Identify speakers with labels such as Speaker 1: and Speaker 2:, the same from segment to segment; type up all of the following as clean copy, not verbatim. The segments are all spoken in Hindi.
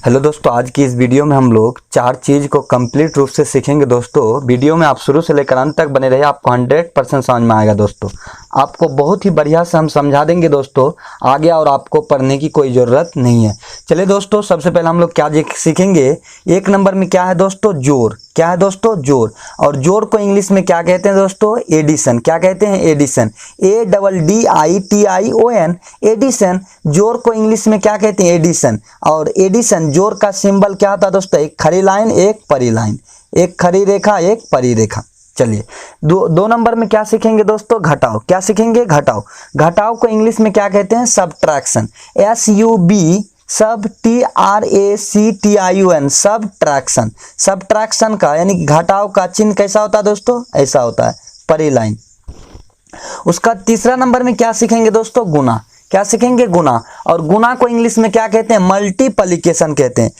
Speaker 1: हेलो दोस्तों, आज की इस वीडियो में हम लोग 4 चीज़ को कंप्लीट रूप से सीखेंगे। दोस्तों वीडियो में आप शुरू से लेकर अंत तक बने रहिए, आपको 100% समझ में आएगा। दोस्तों आपको बहुत ही बढ़िया से हम समझा देंगे दोस्तों आगे, और आपको पढ़ने की कोई ज़रूरत नहीं है। चलिए दोस्तों, सबसे पहले हम लोग क्या सीखेंगे। एक नंबर में क्या है दोस्तों? जोड़। क्या है दोस्तों? जोड़। और जोड़ को इंग्लिश में क्या कहते हैं दोस्तों? एडिशन। क्या कहते हैं? एडिशन। ADDITION, addition. जोड़ को इंग्लिश में क्या कहते हैं? एडिशन। और एडिशन जोड़ का सिंबल क्या होता है दोस्तों? एक खड़ी लाइन, एक परी लाइन, एक खड़ी रेखा, एक परी रेखा। चलिए दो नंबर में क्या सीखेंगे दोस्तों? घटाव। क्या सीखेंगे? घटाव। घटाव को इंग्लिश में क्या कहते हैं? सब्ट्रैक्शन। SUBTRACTION, subtraction. सब्ट्रैक्शन का यानी घटाव का चिन्ह कैसा होता है दोस्तों? ऐसा होता है, परी लाइन। उसका तीसरा नंबर में क्या सीखेंगे दोस्तों? गुना। क्या सीखेंगे? गुना। और गुना को इंग्लिश में क्या कहते हैं? मल्टीप्लिकेशन कहते हैं।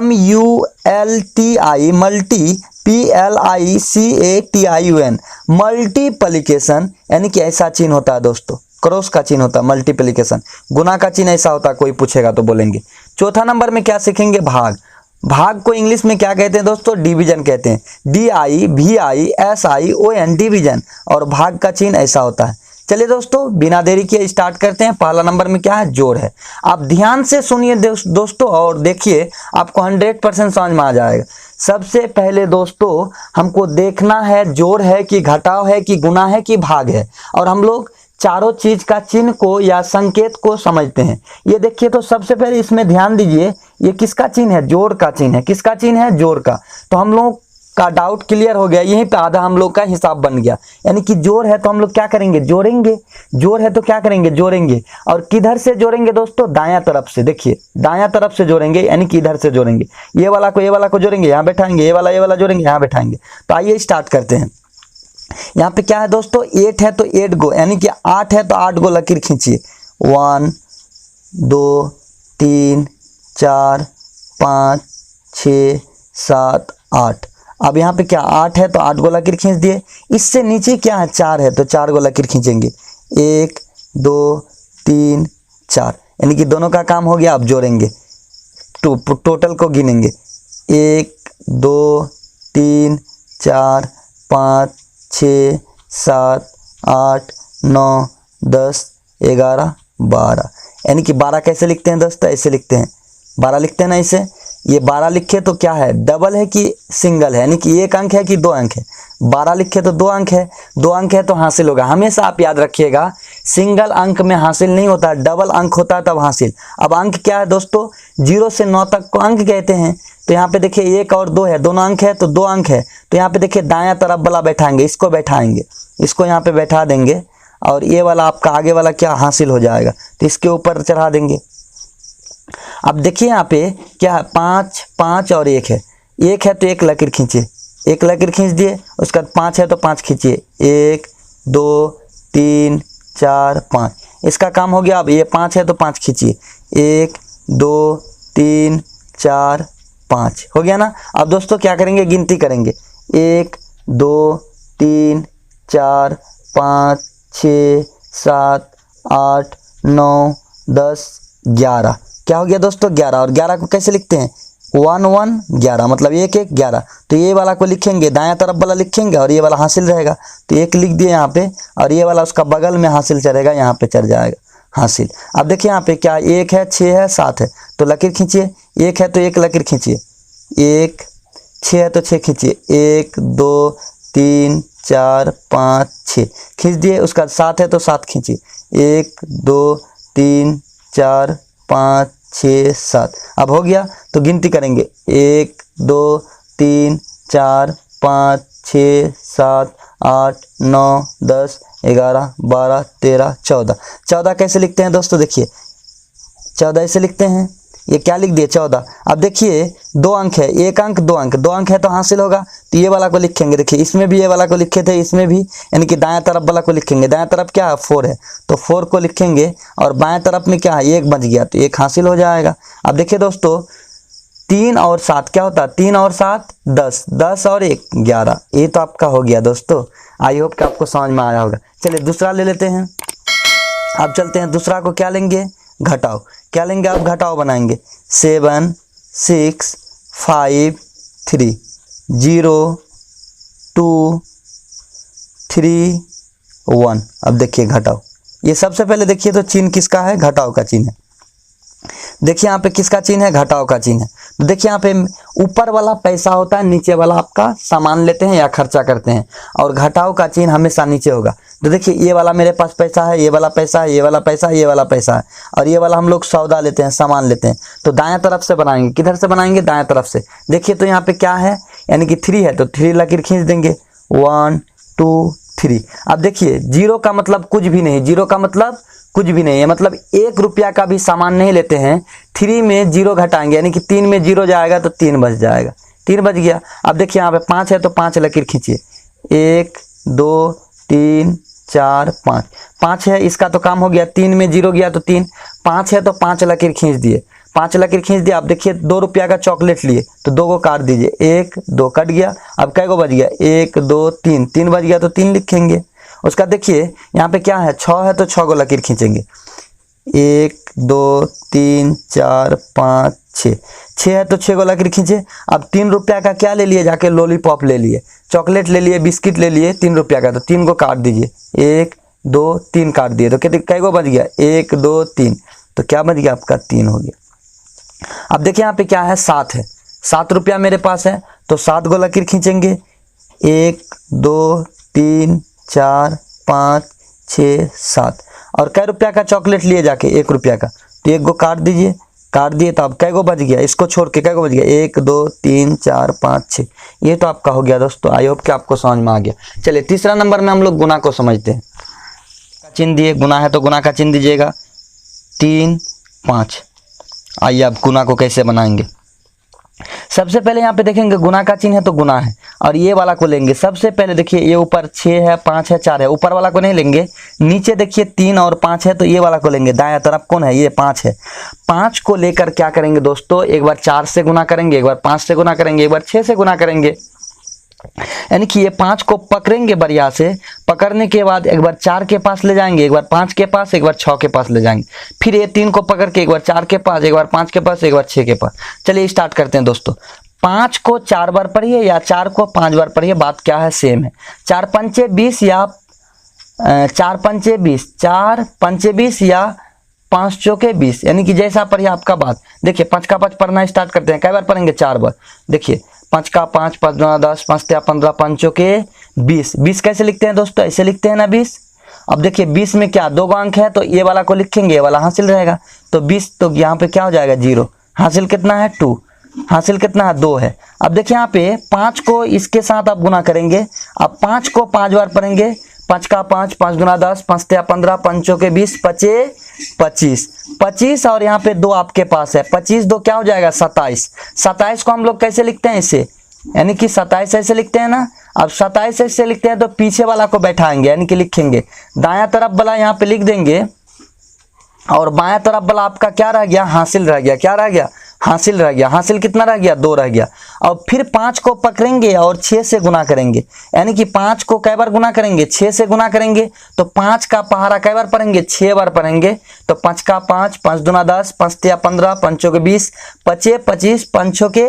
Speaker 1: MULTI, multi, PLICATION, multiplication. यानी कि ऐसा चिन्ह होता है दोस्तों, क्रॉस का चिन्ह होता है मल्टीप्लिकेशन। गुना का चिन्ह ऐसा होता है, कोई पूछेगा तो बोलेंगे। चौथा नंबर में क्या सीखेंगे? भाग। भाग को इंग्लिश में क्या कहते हैं दोस्तों? डिवीजन कहते हैं। DIVISION, division. और भाग का चिन्ह ऐसा होता है। चलिए दोस्तों, बिना देरी के स्टार्ट करते हैं। पहला नंबर में क्या है? जोड़ है। आप ध्यान से सुनिए दोस्तों और देखिए, आपको 100% समझ में आ जाएगा। सबसे पहले दोस्तों हमको देखना है जोड़ है कि घटाव है कि गुना है कि भाग है। और हम लोग चारों चीज का चिन्ह को या संकेत को समझते हैं। ये देखिए, तो सबसे पहले इसमें ध्यान दीजिए, ये किसका चिन्ह है? जोड़ का चिन्ह है। किसका चिन्ह है? जोड़ का। तो हम लोग का डाउट क्लियर हो गया, यहीं पे आधा हम लोग का हिसाब बन गया। यानी कि जोड़ है तो हम लोग क्या करेंगे? जोड़ेंगे। जोड़ है तो क्या करेंगे? जोड़ेंगे। और किधर से जोड़ेंगे दोस्तों? दायां तरफ से। देखिए, दायां तरफ से जोड़ेंगे, यानी कि इधर से जोड़ेंगे। ये वाला को जोड़ेंगे, यहाँ बैठाएंगे। ये वाला जोड़ेंगे, यहाँ बैठाएंगे। तो आइए स्टार्ट करते हैं। यहाँ पे क्या है दोस्तों? 8 है तो 8 गो, यानी कि 8 है तो 8 गो लकीर खींचिए। 1 2 3 4 5 6 7 8। अब यहाँ पे क्या 8 है तो 8 गो लकीर खींच दिए। इससे नीचे क्या है? 4 है तो 4 गो लकीर खींचेंगे। 1 2 3 4, यानी कि दोनों का काम हो गया। अब जोड़ेंगे, टोटल को गिनेंगे। 1 2 3 4 5 6 7 8 9 10 11 12। यानी कि 12 कैसे लिखते हैं दोस्तों? ऐसे लिखते हैं। 12 लिखते हैं ना ऐसे। ये 12 लिखे तो क्या है? डबल है कि सिंगल है? यानी कि 1 अंक है कि 2 अंक है? 12 लिखे तो 2 अंक है। 2 अंक है तो हासिल होगा। हमेशा आप याद रखिएगा, सिंगल अंक में हासिल नहीं होता, डबल अंक होता है तब हासिल। अब अंक क्या है दोस्तों? 0 से 9 तक को अंक कहते हैं। तो यहाँ पे देखिए 1 और 2 है, दोनों अंक है तो 2 अंक है। तो यहाँ पे देखिए दायां तरफ वाला बैठाएंगे, इसको बैठाएंगे, इसको यहाँ पे बैठा देंगे। और ये वाला आपका आगे वाला क्या हासिल हो जाएगा, तो इसके ऊपर चढ़ा देंगे। अब देखिए यहाँ पे क्या है? 5 5 और 1 है। 1 है तो 1 लकीर खींचिए, 1 लकीर खींच दिए। उसके बाद 5 है तो 5 खींचिए। 1 2 3 4 5, इसका काम हो गया। अब ये 5 है तो 5 खींचिए। 1 2 3 4 5 हो गया ना। अब दोस्तों क्या करेंगे? गिनती करेंगे। 1 2 3 4 5 6 7 8 9 10 11। क्या हो गया दोस्तों? 11। और 11 को कैसे लिखते हैं? 1 1 11, मतलब 1 1 11। तो ये वाला को लिखेंगे, दायां तरफ वाला लिखेंगे और ये वाला हासिल रहेगा। तो 1 लिख दिए यहाँ पे, और ये वाला उसका बगल में हासिल चढ़ेगा, यहाँ पे चढ़ जाएगा हासिल। अब देखिए यहाँ पे क्या 1 है 6 है 7 है, तो लकीर खींचिए। 1 है तो 1 लकीर खींचिए। 1 6 है तो 6 खींचिए। 1 2 3 4 5 6 खींच दिए। उसका 7 है तो 7 खींचिए। 1 2 3 4 5 6 7। अब हो गया तो गिनती करेंगे। 1 2 3 4 5 6 7 8 9 10 11 12 13 14। 14 कैसे लिखते हैं दोस्तों? देखिए 14 ऐसे लिखते हैं। ये क्या लिख दिए? 14। अब देखिए 2 अंक है, 1 अंक 2 अंक, 2 अंक है तो हासिल होगा। तो ये वाला को लिखेंगे। देखिए इसमें भी ये वाला को लिखे थे, इसमें भी, यानी कि दाएं तरफ वाला को लिखेंगे। दाएं तरफ क्या है? 4 है, तो 4 को लिखेंगे। और बाएं तरफ में क्या है? 1 बच गया, तो 1 हासिल हो जाएगा। अब देखिए दोस्तों 3 और 7 क्या होता है? 3 और 7 10, 10 और 1 11। ये तो आपका हो गया दोस्तों। आई होप कि आपको समझ में आया होगा। चलिए दूसरा ले लेते हैं। अब चलते हैं दूसरा को क्या लेंगे? घटाओ। क्या लेंगे? आप घटाओ बनाएंगे। 7 6 5 3 0 2 3 1। अब देखिए घटाओ, ये सबसे पहले देखिए तो चिन्ह किसका है, घटाओ का चिन्ह है। देखिए यहाँ पे किसका चिन्ह है, घटाओ का चिन्ह है। तो देखिए यहाँ पे ऊपर वाला पैसा होता है, नीचे वाला आपका सामान लेते हैं या खर्चा करते हैं, और घटाओ का चिन्ह हमेशा नीचे होगा। तो देखिए ये वाला मेरे पास पैसा है, ये वाला पैसा है, ये वाला पैसा है, ये वाला पैसा है, और ये वाला हम लोग सौदा लेते हैं, सामान लेते हैं। तो दाएं तरफ से बनाएंगे, किधर से बनाएंगे, दाएं तरफ से। देखिए तो यहाँ पे क्या है, यानी कि 3 है, तो 3 लकीर खींच देंगे, 1 2 3। अब देखिए 0 का मतलब कुछ भी नहीं, 0 का मतलब कुछ भी नहीं है, मतलब 1 रुपया का भी सामान नहीं लेते हैं। 3 में 0 घटाएंगे, यानी कि 3 में 0 जाएगा तो 3 बच जाएगा, 3 बच गया। अब देखिए यहाँ पे 5 है तो 5 लकीर खींचिए, 1 2 3 4 5, 5 है, इसका तो काम हो गया। 3 में 0 गया तो 3, 5 है तो 5 लकीर खींच दिए, 5 लकीर खींच दिया। अब देखिए 2 रुपया का चॉकलेट लिए तो 2 को काट दीजिए, 1 2 कट गया। अब कै को बच गया, 1 2 3, 3 बच गया तो 3 लिखेंगे। उसका देखिए यहाँ पे क्या है, 6 है तो 6 को लकीर खींचेंगे, 1 2 3 4 5 6, 6 है तो 6 को लकीर खींचे। अब 3 रुपया का क्या ले लिए, जाके लॉलीपॉप ले लिए, चॉकलेट ले लिए, बिस्किट ले लिए 3 रुपया का, तो 3 को काट दीजिए, 1 2 3 काट दिए तो कितने कै को बच गया, 1 2 3, तो क्या बच गया आपका, 3 हो गया। अब देखिए यहाँ पे क्या है, 7 है, 7 रुपया मेरे पास है तो 7 को लकीर खींचेंगे, 1 2 3 4 5 6 7, और कै रुपया का चॉकलेट लिए जाके, 1 रुपया का, तो 1 को काट दीजिए, काट दिए तो अब कै को बच गया, इसको छोड़ के कै को बच गया, 1 2 3 4 5 6। ये तो आपका हो गया दोस्तों, आई होप कि आपको समझ में आ गया। चलिए तीसरा नंबर में हम लोग गुना को समझते हैं। चिन्ह दिए, गुना है तो गुना का चिन्ह दीजिएगा, 3 5। आइए अब गुना को कैसे बनाएंगे। सबसे पहले यहाँ पे देखेंगे गुना का चिन्ह है तो गुना है, और ये वाला को लेंगे। सबसे पहले देखिए ये ऊपर 6 है, 5 है, 4 है, ऊपर वाला को नहीं लेंगे। नीचे देखिए 3 और 5 है तो ये वाला को लेंगे। दाएं तरफ कौन है, ये 5 है। 5 को लेकर क्या करेंगे दोस्तों, एक बार 4 से गुना करेंगे, एक बार 5 से गुना करेंगे, एक बार 6 से गुना करेंगे। यानी कि ये 5 को पकड़ेंगे बढ़िया से, पकड़ने के बाद एक बार 4 के पास ले जाएंगे, एक बार 5 के पास, एक बार 6 के पास ले जाएंगे। फिर ये 3 को पकड़ के एक बार 4 के पास, एक बार 5 के पास, एक बार 6 के पास। चलिए स्टार्ट करते हैं दोस्तों। 5 को 4 बार पढ़िए या 4 को 5 बार पढ़िए, बात क्या है, सेम है। 4 पंचे 20 या 4 पंचे 20, 4 पंचे 20 या 5 चौके 20, यानी कि जैसा पढ़िए आपका बात। देखिए 5 का 5 पढ़ना स्टार्ट करते हैं। कई बार पढ़ेंगे, 4 बार। देखिए 5 का 5, 5 दूना 10, 5 तिया 15, 5 चौके 20। 20 कैसे लिखते हैं दोस्तों, ऐसे लिखते हैं ना 20। अब देखिए 20 में क्या 2 अंक है तो ये वाला को लिखेंगे, ये वाला हासिल रहेगा। तो 20 तो यहाँ पे क्या हो जाएगा, 0। हासिल कितना है, 2। हासिल कितना है, 2 है। अब देखिए यहाँ पे 5 को इसके साथ आप गुना करेंगे। अब 5 को 5 बार पढ़ेंगे। 5 का 5, 5 दूना 10, 5 तिया 15, 5 चौके 20, 25, 25 और यहाँ पे 2 आपके पास है। 25 2 क्या हो जाएगा, 27। 27 को हम लोग कैसे लिखते हैं, इसे, यानी कि 27 ऐसे लिखते हैं ना। अब 27 ऐसे लिखते हैं तो पीछे वाला को बैठाएंगे, यानी कि लिखेंगे दायां तरफ वाला यहाँ पे लिख देंगे, और बायां तरफ वाला आपका क्या रह गया, हासिल रह गया। क्या रह गया, हासिल रह गया। हासिल कितना रह गया, 2 रह गया। और फिर 5 को पकड़ेंगे और 6 से गुना करेंगे, यानी कि 5 को कई बार गुना करेंगे, 6 से गुना करेंगे। तो 5 का पहाड़ा कई बार पढ़ेंगे, 6 बार पढ़ेंगे। तो 5 का 5, 5 दूना 10, 5 तिया 15, 5 चौके 20, 25, 25, 5 चौके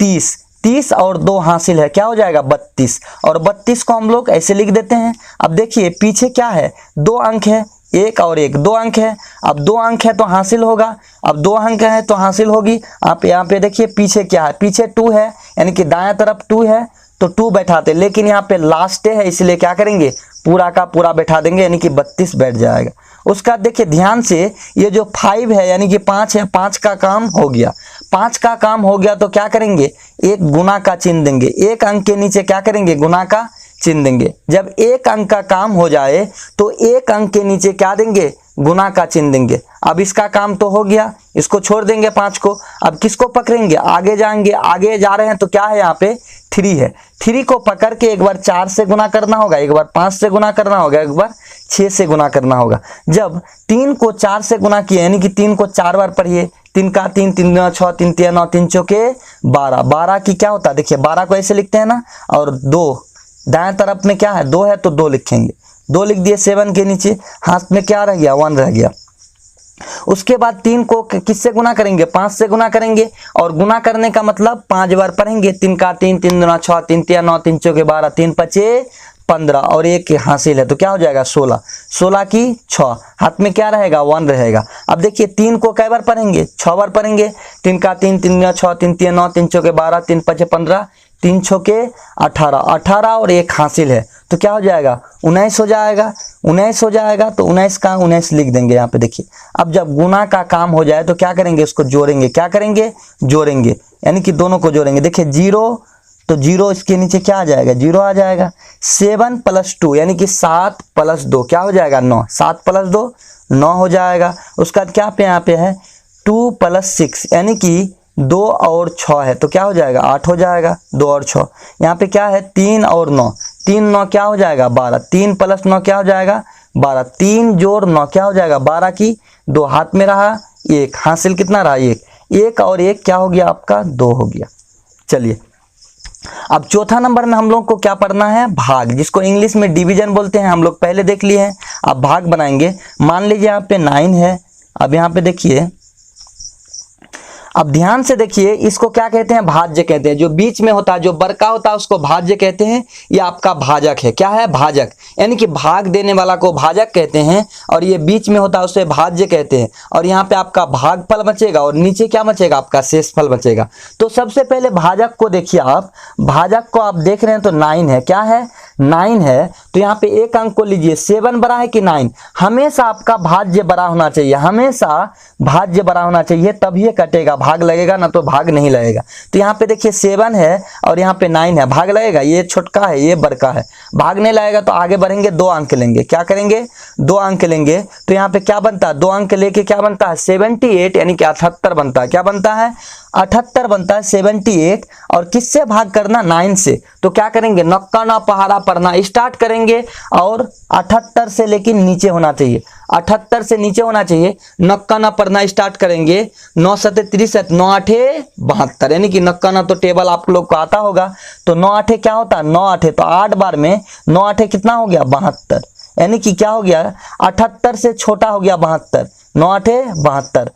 Speaker 1: 30, 30 और 2 हासिल है, क्या हो जाएगा, 32। और 32 को हम लोग ऐसे लिख देते हैं। अब देखिए पीछे क्या है, 2 अंक है, 1 और 1, 2 अंक है। अब 2 अंक है तो हासिल होगा। अब 2 अंक है तो हासिल होगी। आप यहाँ पे देखिए पीछे क्या है, पीछे 2 है, यानी कि दायां तरफ 2 है तो 2 बैठाते, लेकिन यहाँ पे लास्ट है इसलिए क्या करेंगे, पूरा का पूरा बैठा देंगे, यानी कि 32 बैठ जाएगा। उसका देखिए ध्यान से, ये जो 5 है यानी कि 5 है, 5 का काम हो गया। 5 का काम हो गया तो क्या करेंगे, एक गुना का चिन्ह देंगे। एक अंक के नीचे क्या करेंगे, गुना का चिन्ह देंगे। जब एक अंक का काम हो जाए तो एक अंक के नीचे क्या देंगे, गुना का चिन्ह देंगे। अब इसका काम तो हो गया, इसको छोड़ देंगे 5 को। अब किसको पकड़ेंगे, आगे जाएंगे, आगे जा रहे हैं तो क्या है यहाँ पे 3 है। 3 को पकड़ के एक बार 4 से गुना करना होगा, एक बार 5 से गुना करना होगा, एक बार 6 से गुना करना होगा। जब 3 को 4 से गुना किए, यानी कि 3 को 4 बार पढ़िए। 3 का 3, 3 दूना 6, 3 तिया 9, 3 चौके 12। 12 की क्या होता है, देखिए 12 को ऐसे लिखते हैं ना, और 2 दाएं तरफ में क्या है, 2 है तो 2 लिखेंगे। 2 लिख दिए 7 के नीचे, हाथ में क्या रह गया, 1 रह गया। उसके बाद 3 को किससे गुना करेंगे, 5 से गुना करेंगे, और गुना करने का मतलब 5 बार पढ़ेंगे। 3 का 3, 3 दूना 6, 3 तिया 9, 3 चौके 12, 3 पचे 15 और 1 हासिल है तो क्या हो जाएगा 16। 16 की 6, हाथ में क्या रहेगा 1 रहेगा। अब देखिए 3 को कै बार पढ़ेंगे, 6 बार पढ़ेंगे। 3 का 3, 3 दूना 6, 3 तिया 9, 3 चौके 12, 3 पचे 15, 3 छके 18, 18 और 1 हासिल है तो क्या हो जाएगा 19 हो जाएगा। 19 हो जाएगा तो 19 का 19 लिख देंगे यहाँ पे। देखिए अब जब गुना का काम हो जाए तो क्या करेंगे, उसको जोड़ेंगे। क्या करेंगे, जोड़ेंगे, यानी कि दोनों को जोड़ेंगे। देखिए 0 तो 0 इसके नीचे क्या आ जाएगा, 0 आ जाएगा। 7 + 2 यानी कि 7 + 2 क्या हो जाएगा 9, 7 + 2 9 हो जाएगा। उसका क्या पे यहाँ पे है 2 + 6 यानी कि 2 और 6 है तो क्या हो जाएगा 8 हो जाएगा। 2 और 6 यहाँ पे क्या है 3 और 9, 3 9 क्या हो जाएगा 12, 3 + 9 क्या हो जाएगा 12, 3 जोड़ 9 क्या हो जाएगा 12 की 2, हाथ में रहा 1, हासिल कितना रहा 1, 1 और 1 क्या हो गया आपका 2 हो गया। चलिए अब चौथा नंबर में हम लोग को क्या पढ़ना है, भाग, जिसको इंग्लिश में डिवीजन बोलते हैं। हम लोग पहले देख लिए हैं। अब भाग बनाएंगे। मान लीजिए यहाँ पे 9 है। अब यहाँ पे देखिए, अब ध्यान से देखिए, इसको क्या कहते हैं भाज्य कहते हैं। जो बीच में होता है, जो बरका होता है उसको भाज्य कहते हैं। ये आपका भाजक है। क्या है भाजक, यानी कि भाग देने वाला को भाजक कहते हैं, और ये बीच में होता है उसे भाज्य कहते हैं। और यहाँ पे आपका भागफल बचेगा और नीचे क्या बचेगा आपका शेषफल बचेगा। तो सबसे पहले भाजक को देखिए आप, भाजक को आप देख रहे हैं तो 9 है। क्या है 9 है तो यहाँ पे एक अंक को लीजिए। 7 बड़ा है कि 9, हमेशा आपका भाज्य बड़ा होना चाहिए, हमेशा भाज्य बड़ा होना चाहिए तब ये कटेगा, भाग लगेगा, ना तो भाग नहीं लगेगा। तो यहाँ पे देखिए 7 है और यहाँ पे 9 है, भाग लगेगा। ये छोटका है ये बड़का है, भाग नहीं लगेगा। तो आगे बढ़ेंगे 2 अंक लेंगे। क्या करेंगे 2 अंक लेंगे तो यहाँ पे क्या बनता है 2 अंक लेके क्या बनता है 78 यानी कि 78 बनता है। क्या बनता है 78 बनता है 78। और किससे भाग करना 9 से। तो क्या करेंगे नक्का ना पहाड़ा पढ़ना स्टार्ट करेंगे और 78 से लेकिन नीचे होना चाहिए, 78 से नीचे होना चाहिए। नक्का ना पढ़ना स्टार्ट करेंगे। 9 7 63, 9 8 72 यानी कि नक्का ना तो टेबल आप लोग को आता होगा। तो 9 8 क्या होता है 9 8 तो 8 बार में 9 8 कितना हो गया 72, यानी कि क्या हो गया 78 से छोटा हो गया 72, 9 8 72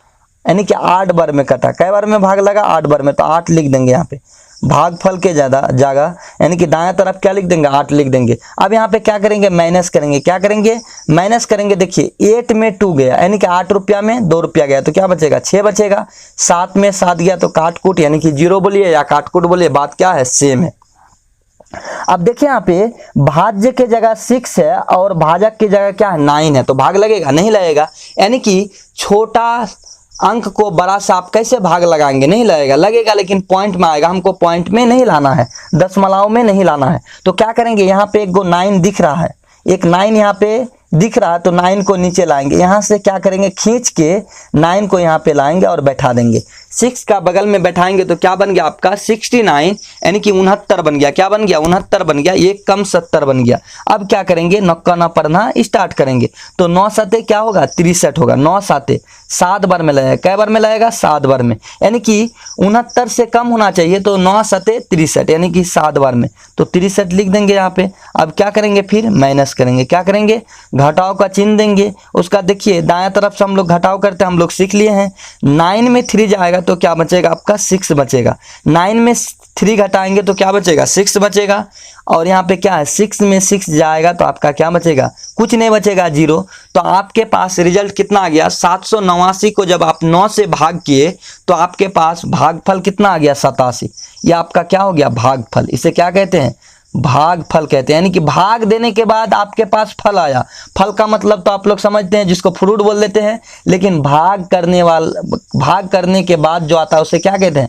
Speaker 1: यानी कि 8 बार में कटा। कई बार में भाग लगा 8 बार में, तो 8 लिख देंगे यहाँ पे भागफल के जगह, यानी कि दाएं तरफ क्या लिख देंगे 8 लिख देंगे। अब यहाँ पे क्या करेंगे माइनस करेंगे। क्या करेंगे माइनस करेंगे। देखिए 8 में 2 गया यानी कि 8 रुपया में 2 रुपया गया तो क्या बचेगा 6 बचेगा। 7 में 7 गया तो काट कूट यानी कि 0 बोलिए या काट कूट बोलिए, बात क्या है सेम है। अब देखिए यहाँ पे भाज्य के जगह 6 है और भाजक की जगह क्या है 9 है, तो भाग लगेगा नहीं लगेगा। यानी कि छोटा अंक को बड़ा सा आप कैसे भाग लगाएंगे, नहीं लगेगा, लगेगा लेकिन पॉइंट में आएगा। हमको पॉइंट में नहीं लाना है, दशमलव में नहीं लाना है। तो क्या करेंगे यहाँ पे एक 9 दिख रहा है, एक 9 यहाँ पे दिख रहा है तो 9 को नीचे लाएंगे। यहाँ से क्या करेंगे खींच के 9 को यहाँ पे लाएंगे और बैठा देंगे। 6 का बगल में बैठाएंगे तो क्या बन गया आपका 69 यानी कि 69 बन गया। क्या बन गया 69 बन गया। 1 कम 70 बन गया। अब क्या करेंगे नक्का ना पढ़ना स्टार्ट करेंगे। तो 9 7 क्या होगा 63 होगा। 9 7 7 बार में लगेगा। कै बार में लगेगा 7 बार में, यानी कि 69 से कम होना चाहिए। तो 9 7 63 यानी कि 7 बार में, तो 63 लिख देंगे यहाँ पे। अब क्या करेंगे फिर माइनस करेंगे। क्या करेंगे घटाव का चिन्ह देंगे। उसका देखिए दाएं तरफ से हम लोग घटाव करते हैं, हम लोग सीख लिए हैं। 9 में 3 जाएगा तो क्या बचेगा आपका 6 बचेगा। 9 में 3 घटाएंगे तो क्या बचेगा 6 बचेगा। और यहाँ पे क्या है 6 में 6 जाएगा तो आपका क्या बचेगा कुछ नहीं बचेगा 0। तो आपके पास रिजल्ट कितना आ गया 789 को जब आप 9 से भाग किए तो आपके पास भागफल कितना आ गया 87। यह आपका क्या हो गया भागफल। इसे क्या कहते हैं भागफल कहते हैं। यानी कि भाग देने के बाद आपके पास फल आया। फल का मतलब तो आप लोग समझते हैं जिसको फ्रूट बोल देते हैं, लेकिन भाग करने के बाद जो आता है उसे क्या कहते हैं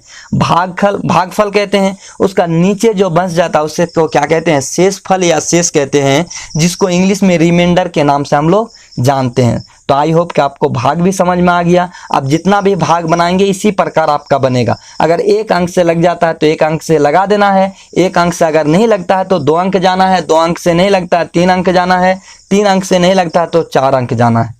Speaker 1: भागफल कहते हैं। उसका नीचे जो बच जाता है उसे तो क्या कहते हैं शेषफल या शेष कहते हैं, जिसको इंग्लिश में रिमाइंडर के नाम से हम लोग जानते हैं। तो आई होप कि आपको भाग भी समझ में आ गया। आप जितना भी भाग बनाएंगे इसी प्रकार आपका बनेगा। अगर 1 अंक से लग जाता है तो 1 अंक से लगा देना है। 1 अंक से अगर नहीं लगता है तो 2 अंक जाना है। 2 अंक से नहीं लगता है 3 अंक जाना है। 3 अंक से नहीं लगता है तो 4 अंक जाना है।